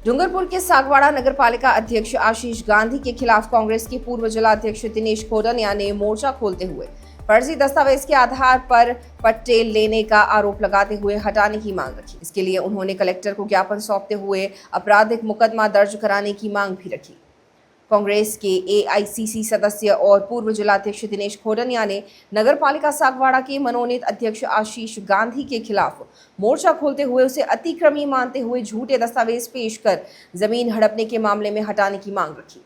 डूंगरपुर के सागवाड़ा नगरपालिका अध्यक्ष आशीष गांधी के खिलाफ कांग्रेस के पूर्व जिलाध्यक्ष दिनेश खोडनिया ने मोर्चा खोलते हुए फर्जी दस्तावेज के आधार पर पट्टे लेने का आरोप लगाते हुए हटाने की मांग रखी। इसके लिए उन्होंने कलेक्टर को ज्ञापन सौंपते हुए आपराधिक मुकदमा दर्ज कराने की मांग भी रखी। कांग्रेस के एआईसीसी सदस्य और पूर्व जिलाध्यक्ष दिनेश खोडनिया ने नगरपालिका सागवाड़ा के मनोनीत अध्यक्ष आशीष गांधी के खिलाफ मोर्चा खोलते हुए उसे अतिक्रमी मानते हुए झूठे दस्तावेज पेश कर जमीन हड़पने के मामले में हटाने की मांग रखी।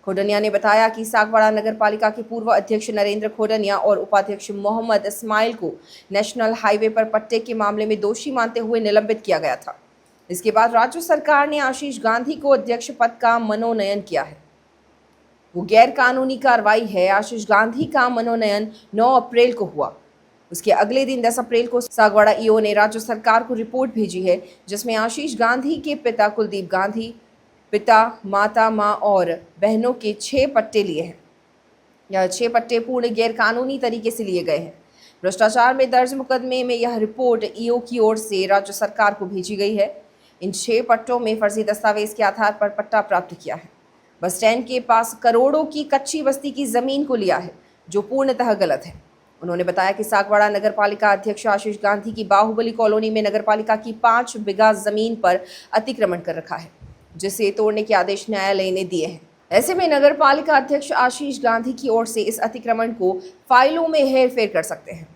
खोडनिया ने बताया कि सागवाड़ा नगरपालिका के पूर्व अध्यक्ष नरेंद्र खोडनिया और उपाध्यक्ष मोहम्मद इस्माइल को नेशनल हाईवे पर पट्टे के मामले में दोषी मानते हुए निलंबित किया गया था। इसके बाद राज्य सरकार ने आशीष गांधी को अध्यक्ष पद का मनोनयन किया है। वो गैर कानूनी कार्रवाई है। आशीष गांधी का मनोनयन 9 अप्रैल को हुआ। उसके अगले दिन 10 अप्रैल को सागवाड़ा ईओ ने राज्य सरकार को रिपोर्ट भेजी है, जिसमें आशीष गांधी के पिता कुलदीप गांधी, पिता, माता, माँ और बहनों के 6 पट्टे लिए हैं। यह 6 पट्टे पूर्ण गैर कानूनी तरीके से लिए गए हैं। भ्रष्टाचार में दर्ज मुकदमे में यह रिपोर्ट ईओ की ओर से राज्य सरकार को भेजी गई है। इन 6 पट्टों में फर्जी दस्तावेज के आधार पर पट्टा प्राप्त किया है। बस स्टैंड के पास करोड़ों की कच्ची बस्ती की जमीन को लिया है, जो पूर्णतः गलत है। उन्होंने बताया कि सागवाड़ा नगरपालिका अध्यक्ष आशीष गांधी की बाहुबली कॉलोनी में नगरपालिका की 5 बीघा जमीन पर अतिक्रमण कर रखा है, जिसे तोड़ने के आदेश न्यायालय ने दिए हैं। ऐसे में नगरपालिका अध्यक्ष आशीष गांधी की ओर से इस अतिक्रमण को फाइलों में हेरफेर कर सकते हैं।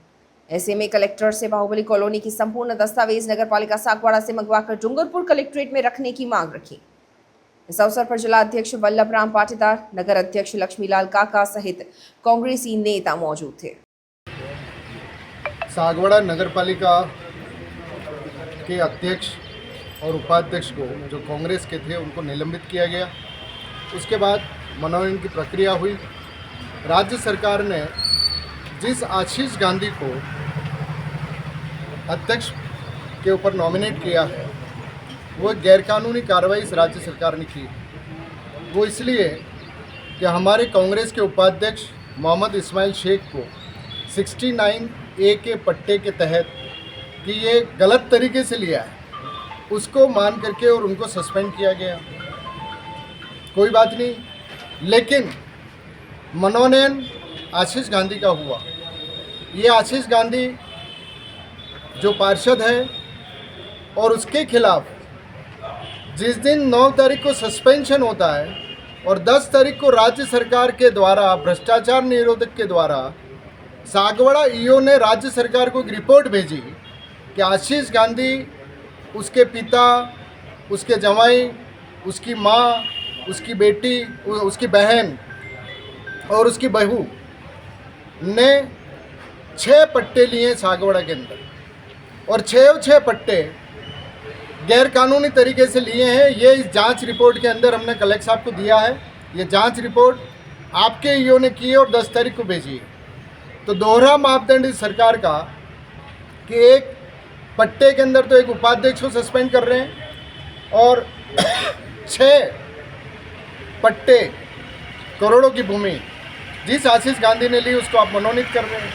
ऐसे में कलेक्टर से बाहुबली कॉलोनी की संपूर्ण दस्तावेज नगरपालिका सागवाड़ा से मंगवाकर डूंगरपुर कलेक्ट्रेट में रखने की मांग रखी। इस अवसर पर जिला अध्यक्ष वल्लभ राम पाटीदार, नगर अध्यक्ष लक्ष्मीलाल काका सहित कांग्रेसी नेता मौजूद थे। सागवाड़ा नगरपालिका के अध्यक्ष और उपाध्यक्ष को जो कांग्रेस के थे उनको निलंबित किया गया। उसके बाद मनोनयन की प्रक्रिया हुई। राज्य सरकार ने जिस आशीष गांधी को अध्यक्ष के ऊपर नॉमिनेट किया है, वो गैरकानूनी कार्रवाई इस राज्य सरकार ने की। वो इसलिए कि हमारे कांग्रेस के उपाध्यक्ष मोहम्मद इस्माइल शेख को 69A के पट्टे के तहत कि ये गलत तरीके से लिया है, उसको मान करके और उनको सस्पेंड किया गया। कोई बात नहीं, लेकिन मनोनयन आशीष गांधी का हुआ। ये आशीष गांधी जो पार्षद है और उसके खिलाफ जिस दिन 9 तारीख को सस्पेंशन होता है और 10 तारीख को राज्य सरकार के द्वारा भ्रष्टाचार निरोधक के द्वारा सागवाड़ा ईओ ने राज्य सरकार को एक रिपोर्ट भेजी कि आशीष गांधी, उसके पिता, उसके जवाई, उसकी माँ, उसकी बेटी, उसकी बहन और उसकी बहू ने 6 पट्टे लिए सागवाड़ा के अंदर और 6 पट्टे गैर कानूनी तरीके से लिए हैं। ये इस जांच रिपोर्ट के अंदर हमने कलेक्टर साहब को दिया है। ये जांच रिपोर्ट आपके ईओ ने की है और 10 तारीख को भेजी है। तो दोहरा मापदंड इस सरकार का कि एक पट्टे के अंदर तो एक उपाध्यक्ष को सस्पेंड कर रहे हैं और 6 पट्टे करोड़ों की भूमि जिस आशीष गांधी ने ली उसको आप मनोनीत कर रहे हैं।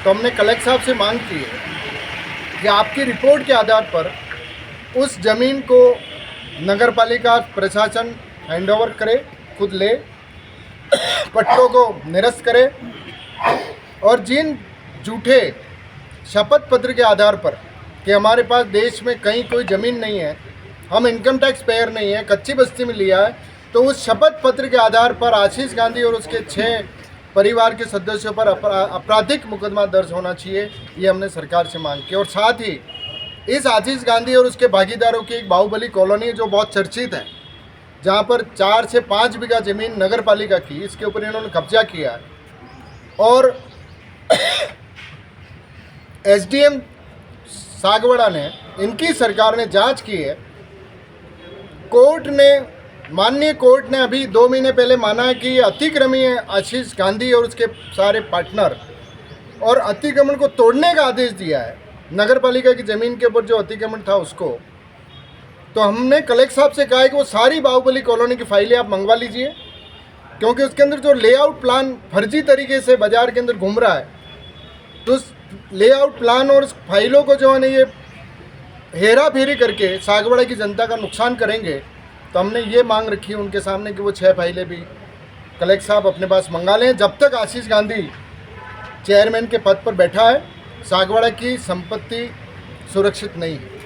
तो हमने कलेक्टर साहब से मांग की है कि आपकी रिपोर्ट के आधार पर उस ज़मीन को नगरपालिका प्रशासन हैंडओवर करे, खुद ले, पट्टों को निरस्त करे और जिन झूठे शपथ पत्र के आधार पर कि हमारे पास देश में कहीं कोई ज़मीन नहीं है, हम इनकम टैक्स पेयर नहीं है, कच्ची बस्ती में लिया है, तो उस शपथ पत्र के आधार पर आशीष गांधी और उसके 6 परिवार के सदस्यों पर आपराधिक मुकदमा दर्ज होना चाहिए। ये हमने सरकार से मांग की। और साथ ही इस आशीष गांधी और उसके भागीदारों की एक बाहुबली कॉलोनी जो बहुत चर्चित है, जहाँ पर 4 से 5 बीघा ज़मीन नगरपालिका की, इसके ऊपर इन्होंने कब्जा किया है और एसडीएम सागवाड़ा ने, इनकी सरकार ने जांच की है। कोर्ट ने, माननीय कोर्ट ने अभी 2 महीने पहले माना है कि ये अतिक्रमी है आशीष गांधी और उसके सारे पार्टनर, और अतिक्रमण को तोड़ने का आदेश दिया है नगरपालिका की ज़मीन के ऊपर जो अतिक्रमण था उसको। तो हमने कलेक्टर साहब से कहा है कि वो सारी बाहुबली कॉलोनी की फाइलें आप मंगवा लीजिए, क्योंकि उसके अंदर जो लेआउट प्लान फर्जी तरीके से बाजार के अंदर घूम रहा है, तो उस लेआउट प्लान और उस फाइलों को जो है ना ये हेरा फेरी करके सागवाड़ा की जनता का नुकसान करेंगे, तो हमने ये मांग रखी है उनके सामने कि वो 6 फाइलें भी कलेक्टर साहब अपने पास मंगा लें। जब तक आशीष गांधी चेयरमैन के पद पर बैठा है, सागवाड़ा की संपत्ति सुरक्षित नहीं है।